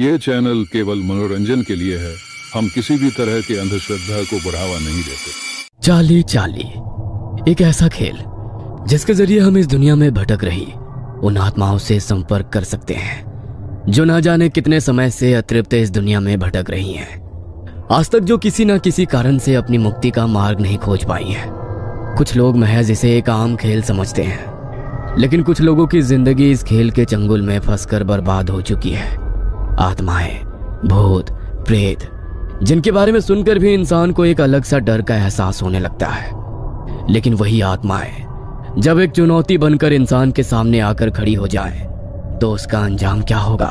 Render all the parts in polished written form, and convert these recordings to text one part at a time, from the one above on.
ये चैनल केवल मनोरंजन के लिए है। हम किसी भी तरह की अंधश्रद्धा को बढ़ावा नहीं देते। चाली चाली एक ऐसा खेल जिसके जरिए हम इस दुनिया में भटक रही उन आत्माओं से संपर्क कर सकते हैं जो ना जाने कितने समय से अतृप्त इस दुनिया में भटक रही हैं। आज तक जो किसी न किसी कारण से अपनी मुक्ति का मार्ग नहीं खोज पाई हैं। कुछ लोग महज इसे एक आम खेल समझते हैं, लेकिन कुछ लोगों की जिंदगी इस खेल के चंगुल में फंसकर बर्बाद हो चुकी है। आत्माएं, भूत, प्रेत, जिनके बारे में सुनकर भी इंसान को एक अलग सा डर का एहसास होने लगता है। लेकिन वही आत्माएं जब एक चुनौती बनकर इंसान के सामने आकर खड़ी हो जाए तो उसका अंजाम क्या होगा?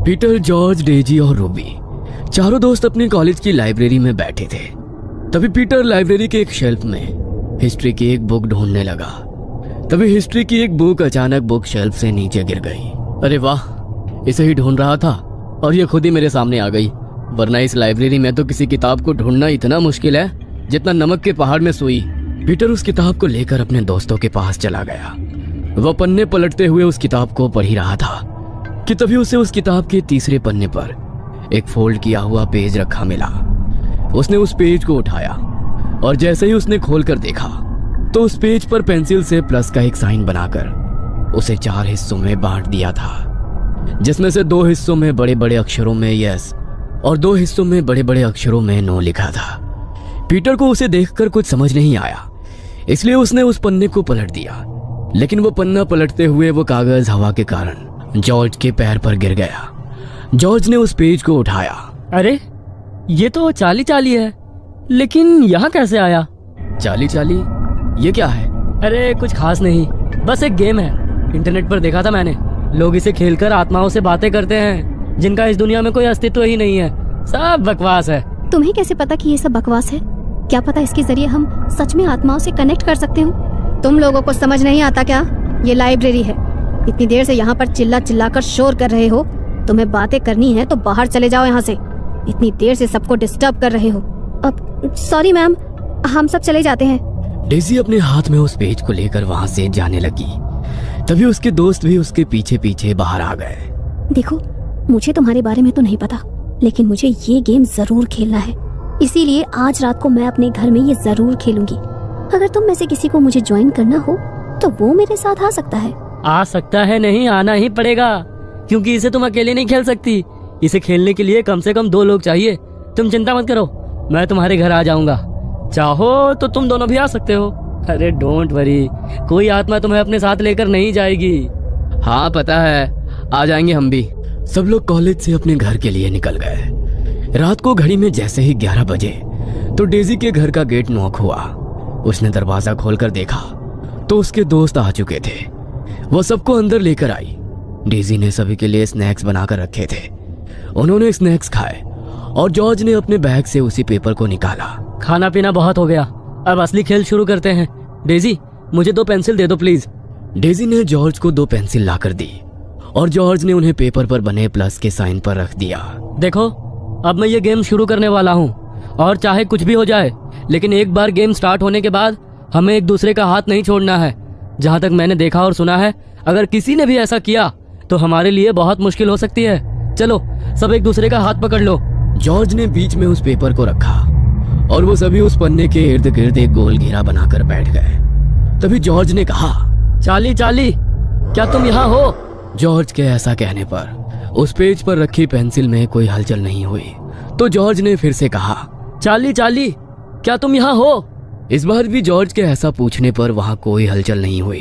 पीटर, जॉर्ज, डेजी और रूबी चारों दोस्त अपनी कॉलेज की लाइब्रेरी में बैठे थे। तभी पीटर लाइब्रेरी के एक शेल्फ में हिस्ट्री की एक बुक ढूंढने लगा। तभी हिस्ट्री की एक बुक अचानक बुक शेल्फ से नीचे गिर गई। अरे वाह, इसे ही ढूंढ रहा था और ये खुद ही मेरे सामने आ गई। वरना इस लाइब्रेरी में तो किसी किताब को ढूंढना इतना मुश्किल है जितना नमक के पहाड़ में सुई। पीटर उस किताब को लेकर अपने दोस्तों के पास चला गया। वह पन्ने पलटते हुए उस किताब को पढ़ ही रहा था कि तभी उसे उस किताब के तीसरे पन्ने पर एक फोल्ड किया हुआ पेज रखा मिला। उसने उस पेज को उठाया और जैसे ही उसने खोलकर देखा तो उस पेज पर पेंसिल से प्लस का एक साइन बनाकर उसे 4 हिस्सों में बांट दिया था, जिसमें से 2 हिस्सों में बड़े बड़े अक्षरों में यस और 2 हिस्सों में बड़े बड़े अक्षरों में नो लिखा था। पीटर को उसे देखकर कुछ समझ नहीं आया, इसलिए उसने उस पन्ने को पलट दिया। लेकिन वो पन्ना पलटते हुए वो कागज हवा के कारण जॉर्ज के पैर पर गिर गया। जॉर्ज ने उस पेज को उठाया। अरे ये तो चाली चाली है, लेकिन यहाँ कैसे आया? चाली चाली ये क्या है? अरे कुछ खास नहीं, बस एक गेम है। इंटरनेट पर देखा था मैंने। लोग इसे खेलकर आत्माओं से बातें करते हैं जिनका इस दुनिया में कोई अस्तित्व ही नहीं है। सब बकवास है। तुम्हें कैसे पता कि ये सब बकवास है? क्या पता इसके जरिए हम सच में आत्माओं से कनेक्ट कर सकते हो। तुम लोगों को समझ नहीं आता क्या? ये लाइब्रेरी है। इतनी देर से यहाँ पर चिल्ला चिल्ला कर शोर कर रहे हो। तुम्हें बातें करनी है तो बाहर चले जाओ यहाँ से। इतनी देर से सबको डिस्टर्ब कर रहे हो। अब सॉरी मैम, हम सब चले जाते हैं। डेजी अपने हाथ में उस पेज को लेकर वहाँ से जाने लगी। तभी उसके दोस्त भी उसके पीछे पीछे बाहर आ गए। देखो, मुझे तुम्हारे बारे में तो नहीं पता, लेकिन मुझे ये गेम जरूर खेलना है। इसीलिए आज रात को मैं अपने घर में ये जरूर खेलूंगी। अगर तुम में से किसी को मुझे ज्वाइन करना हो तो वो मेरे साथ आ सकता है। आ सकता है नहीं, आना ही पड़ेगा, क्योंकि इसे तुम अकेले नहीं खेल सकती। इसे खेलने के लिए कम से कम 2 लोग चाहिए। तुम चिंता मत करो, मैं तुम्हारे घर आ जाऊंगा। चाहो तो तुम दोनों भी आ सकते हो। अरे डोंट वरी, कोई आत्मा तुम्हें अपने साथ लेकर नहीं जाएगी। हाँ पता है, आ जाएंगे हम भी। सब लोग कॉलेज से अपने घर के लिए निकल गए। रात को घड़ी में जैसे ही 11 बजे तो डेजी के घर का गेट नॉक हुआ। उसने दरवाजा खोलकर देखा तो उसके दोस्त आ चुके थे। वो सबको अंदर लेकर आई। डेजी ने सभी के लिए स्नैक्स बनाकर रखे थे। उन्होंने स्नैक्स खाए और जॉर्ज ने अपने बैग से उसी पेपर को निकाला। खाना पीना बहुत हो गया, अब असली खेल शुरू करते हैं। डेजी, मुझे 2 पेंसिल दे दो प्लीज। डेजी ने जॉर्ज को 2 पेंसिल लाकर दी और जॉर्ज ने उन्हें पेपर पर बने प्लस के साइन पर रख दिया। देखो, अब मैं ये गेम शुरू करने वाला हूँ और चाहे कुछ भी हो जाए, लेकिन एक बार गेम स्टार्ट होने के बाद हमें एक दूसरे का हाथ नहीं छोड़ना है। जहाँ तक मैंने देखा और सुना है, अगर किसी ने भी ऐसा किया तो हमारे लिए बहुत मुश्किल हो सकती है। चलो सब एक दूसरे का हाथ पकड़ लो। जॉर्ज ने बीच में उस पेपर को रखा और वो सभी उस पन्ने के इर्द गिर्द एक गोल घेरा बनाकर बैठ गए। तभी जॉर्ज ने कहा, चाली चाली, क्या तुम यहाँ हो? जॉर्ज के ऐसा कहने पर उस पेज पर रखी पेंसिल में कोई हलचल नहीं हुई। तो जॉर्ज ने फिर से कहा, चाली चाली, क्या तुम यहाँ हो? इस बार भी जॉर्ज के ऐसा पूछने पर वहाँ कोई हलचल नहीं हुई।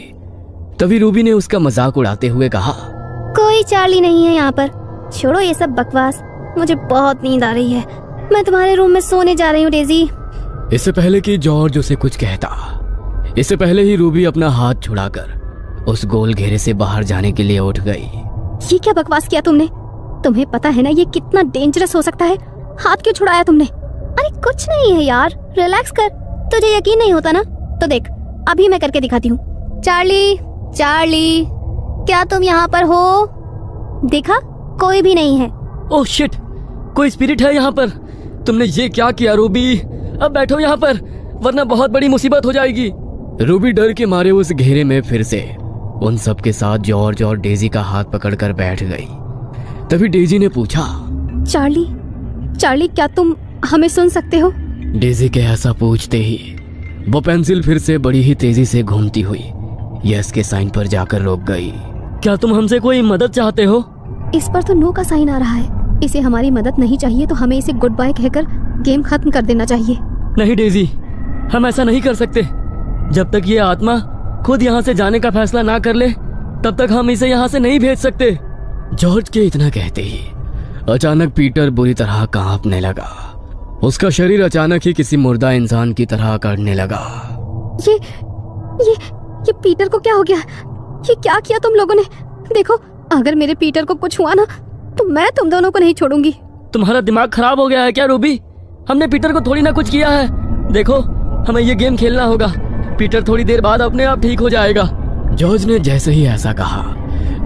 तभी रूबी ने उसका मजाक उड़ाते हुए कहा, कोई चार्ली नहीं है यहाँ पर। छोड़ो ये सब बकवास, मुझे बहुत नींद आ रही है। मैं तुम्हारे रूम में सोने जा रही हूँ डेजी। इससे पहले कि जॉर्ज उसे कुछ कहता, इससे पहले ही रूबी अपना हाथ छुड़ाकर उस गोल घेरे से बाहर जाने के लिए उठ गई। ये क्या बकवास किया तुमने? तुम्हें पता है ना ये कितना डेंजरस हो सकता है। हाथ क्यों छुड़ाया तुमने? अरे कुछ नहीं है यार, रिलैक्स कर। तुझे यकीन नहीं होता ना, तो देख अभी मैं करके दिखाती हूँ। चार्ली, चार्ली, क्या तुम यहाँ पर हो? देखा, कोई भी नहीं है। ओह शिट, कोई स्पिरिट है यहाँ पर। तुमने ये क्या किया रूबी? अब बैठो यहाँ पर, वरना बहुत बड़ी मुसीबत हो जाएगी। रूबी डर के मारे उस घेरे में फिर से उन सब के साथ जॉर्ज और डेजी का हाथ पकड़कर बैठ गई। तभी डेजी ने पूछा, चार्ली, चार्ली क्या तुम हमें सुन सकते हो? डेजी के ऐसा पूछते ही वो पेंसिल फिर से बड़ी ही तेजी से घूमती हुई यस के साइन पर जाकर रुक गई। क्या तुम हमसे कोई मदद चाहते हो? इस पर तो नो का साइन आ रहा है। इसे हमारी मदद नहीं चाहिए तो हमें इसे गुड बाय कहकर गेम खत्म कर देना चाहिए। नहीं डेजी, हम ऐसा नहीं कर सकते। जब तक ये आत्मा खुद यहाँ से जाने का फैसला ना कर ले तब तक हम इसे यहाँ से नहीं भेज सकते। जॉर्ज के इतना कहते ही अचानक पीटर बुरी तरह कांपने लगा। उसका शरीर अचानक ही किसी मुर्दा इंसान की तरह अकड़ने लगा। ये पीटर को क्या हो गया? ये क्या किया तुम लोगों ने? देखो, अगर मेरे पीटर को कुछ हुआ ना तो मैं तुम दोनों को नहीं छोड़ूंगी। तुम्हारा दिमाग खराब हो गया है क्या रूबी? हमने पीटर को थोड़ी ना कुछ किया है। देखो, हमें ये गेम खेलना होगा। पीटर थोड़ी देर बाद अपने आप ठीक हो जाएगा। जॉर्ज ने जैसे ही ऐसा कहा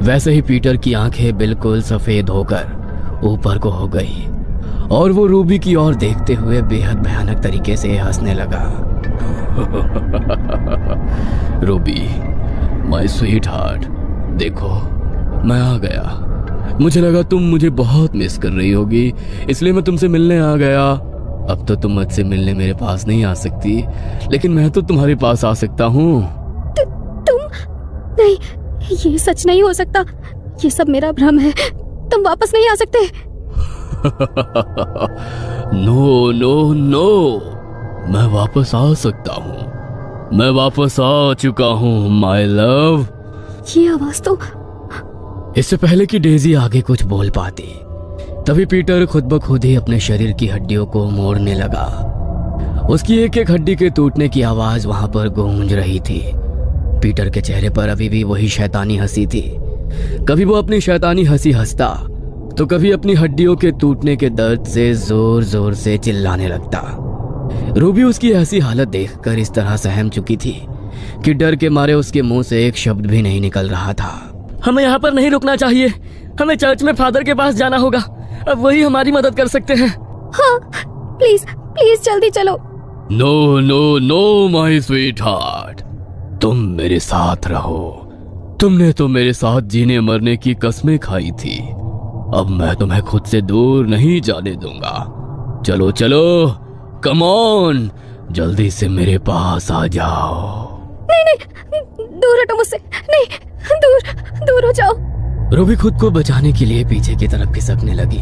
वैसे ही पीटर की आंखें बिल्कुल सफेद होकर ऊपर को हो गई और वो रूबी की ओर देखते हुए बेहद भयानक तरीके से हंसने लगा। रूबी, माय स्वीट हार्ट, देखो मैं आ गया। मुझे लगा तुम मुझे बहुत मिस कर रही होगी, इसलिए मैं तुमसे मिलने आ गया। अब तो तुम मुझसे मिलने मेरे पास नहीं आ सकती, लेकिन मैं तो तुम्हारे पास आ सकता हूँ। तुम नहीं, ये सच नहीं हो सकता। ये सब मेरा भ्रम है। तुम वापस नहीं आ सकते। नो नो नो, मैं वापस आ सकता हूँ। मैं वापस आ चुका हूँ माय लव। ये आवाज तो। इससे पहले कि डेजी आगे कुछ बोल पाती तभी पीटर खुद ब खुद ही अपने शरीर की हड्डियों को मोड़ने लगा। उसकी एक एक हड्डी के टूटने की आवाज वहां पर गूंज रही थी। पीटर के चेहरे पर अभी भी वही शैतानी हंसी थी। कभी वो अपनी शैतानी हंसी हंसता तो कभी अपनी हड्डियों के टूटने के दर्द से जोर जोर से चिल्लाने लगता। रूबी उसकी ऐसी हालत देखकर इस तरह सहम चुकी थी कि डर के मारे उसके मुंह से एक शब्द भी नहीं निकल रहा था। हमें यहाँ पर नहीं रुकना चाहिए। हमें चर्च में फादर के पास जाना होगा। अब वही हमारी मदद कर सकते हैं। हाँ, प्लीज प्लीज जल्दी चलो। No no no my sweetheart, तुम मेरे साथ रहो। तुमने तो मेरे साथ जीने मरने की कसमें खाई थी। अब मैं तुम्हें खुद से दूर नहीं जाने दूंगा। चलो चलो, कम ऑन, जल्दी से मेरे पास आ जाओ। नहीं, दूर हटो मुझसे। नहीं, दूर हो जाओ। रूबी खुद को बचाने के लिए पीछे की तरफ खिसकने लगी।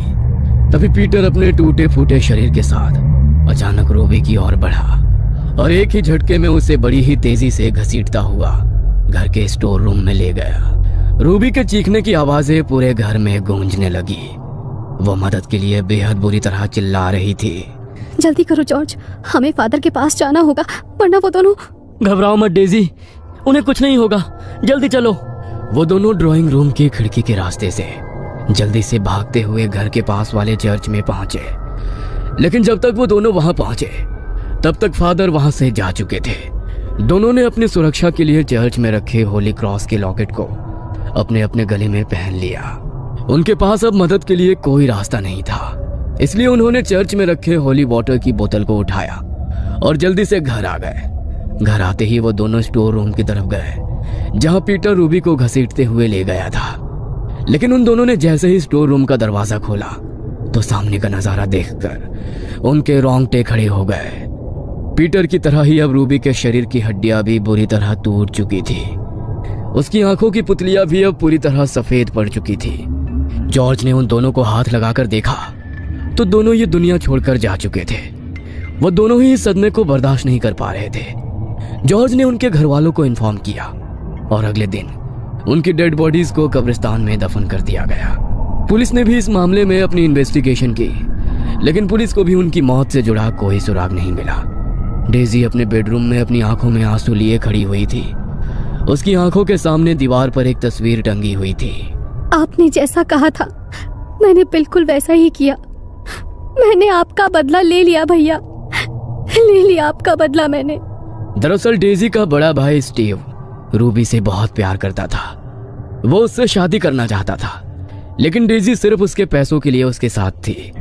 तभी पीटर अपने टूटे फूटे शरीर के साथ अचानक रूबी की ओर बढ़ा और एक ही झटके में उसे बड़ी ही तेजी से घसीटता हुआ घर के स्टोर रूम में ले गया। रूबी के चीखने की आवाजें पूरे घर में गूंजने लगी। वो मदद के लिए बेहद बुरी तरह चिल्ला रही थी। जल्दी करो जॉर्ज, हमें फादर के पास जाना होगा, वरना वो दोनों। घबराओ मत डेजी, उन्हें कुछ नहीं होगा। जल्दी चलो। वो दोनों ड्राइंग रूम की खिड़की के रास्ते से जल्दी से भागते हुए घर के पास वाले चर्च में पहुंचे। लेकिन जब तक वो दोनों वहां पहुंचे तब तक फादर वहां से जा चुके थे। दोनों ने अपनी सुरक्षा के लिए चर्च में रखे होली क्रॉस के लॉकेट को अपने अपने गले में पहन लिया। उनके पास अब मदद के लिए कोई रास्ता नहीं था, इसलिए उन्होंने चर्च में रखे होली वाटर की बोतल को उठाया और जल्दी से घर आ गए। घर आते ही वो दोनों स्टोर रूम की तरफ गए जहां पीटर रूबी को घसीटते हुए ले गया था। लेकिन उन दोनों ने जैसे ही स्टोर रूम का दरवाजा खोला तो सामने का नजारा देखकर उनके रोंगटे खड़े हो गए। पीटर की तरह ही अब रूबी के शरीर की हड्डियां भी बुरी तरह टूट चुकी थी। उसकी आंखों की पुतलियां भी अब पूरी तरह सफेद पड़ चुकी थी। जॉर्ज ने उन दोनों को हाथ लगाकर देखा तो दोनों ये दुनिया छोड़कर जा चुके थे। वो दोनों ही इस सदमे को बर्दाश्त नहीं कर पा रहे थे। जॉर्ज ने उनके घर वालों को इन्फॉर्म किया और अगले दिन उनकी डेड बॉडीज को कब्रिस्तान में दफन कर दिया गया। पुलिस ने भी इस मामले में अपनी इन्वेस्टिगेशन की, लेकिन पुलिस को भी उनकी मौत से जुड़ा कोई सुराग नहीं मिला। डेजी अपने बेडरूम में अपनी आंखों में आंसू लिए खड़ी हुई थी। उसकी आंखों के सामने दीवार पर एक तस्वीर टंगी हुई थी। आपने जैसा कहा था मैंने बिल्कुल वैसा ही किया। मैंने आपका बदला ले लिया भैया, ले लिया आपका बदला मैंने। दरअसल डेजी का बड़ा भाई स्टीव रूबी से बहुत प्यार करता था। वो उससे शादी करना चाहता था, लेकिन डेजी सिर्फ उसके पैसों के लिए उसके साथ थी।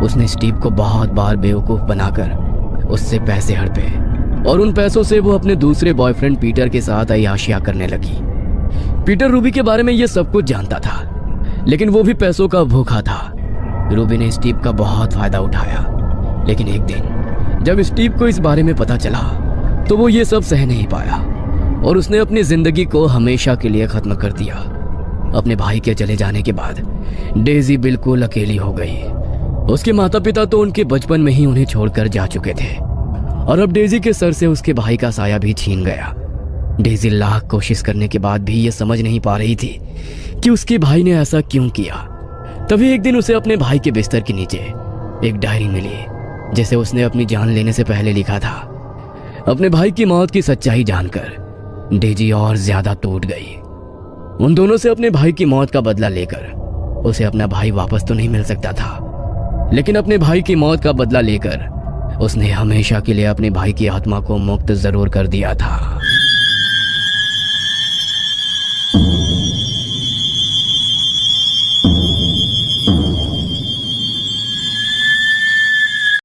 उसने स्टीव को बहुत बार बेवकूफ बनाकर उससे पैसे हड़पे और उन पैसों से वो अपने दूसरे बॉयफ्रेंड पीटर के साथ अय्याशियां करने लगी। पीटर रूबी के बारे में ये सब कुछ जानता था, लेकिन वो भी पैसों का भूखा था। रूबी ने स्टीव का बहुत फायदा उठाया, लेकिन एक दिन जब स्टीव को इस बारे में पता चला तो वो ये सब सह नहीं पाया और उसने अपनी जिंदगी को हमेशा के लिए खत्म कर दिया। अपने भाई के चले जाने के बाद डेजी बिल्कुल अकेली हो गई। उसके माता पिता तो उनके बचपन में ही उन्हें छोड़कर जा चुके थे और अब डेजी के सर से उसके भाई का साया भी छीन गया। डेजी लाख कोशिश करने के बाद भी ये समझ नहीं पा रही थी कि उसके भाई ने ऐसा क्यों किया। तभी एक दिन उसे अपने भाई के बिस्तर के नीचे एक डायरी मिली जिसे उसने अपनी जान लेने से पहले लिखा था। अपने भाई की मौत की सच्चाई जानकर डेजी और ज्यादा टूट गई। उन दोनों से अपने भाई की मौत का बदला लेकर उसे अपना भाई वापस तो नहीं मिल सकता था, लेकिन अपने भाई की मौत का बदला लेकर उसने हमेशा के लिए अपने भाई की आत्मा को मुक्त जरूर कर दिया था।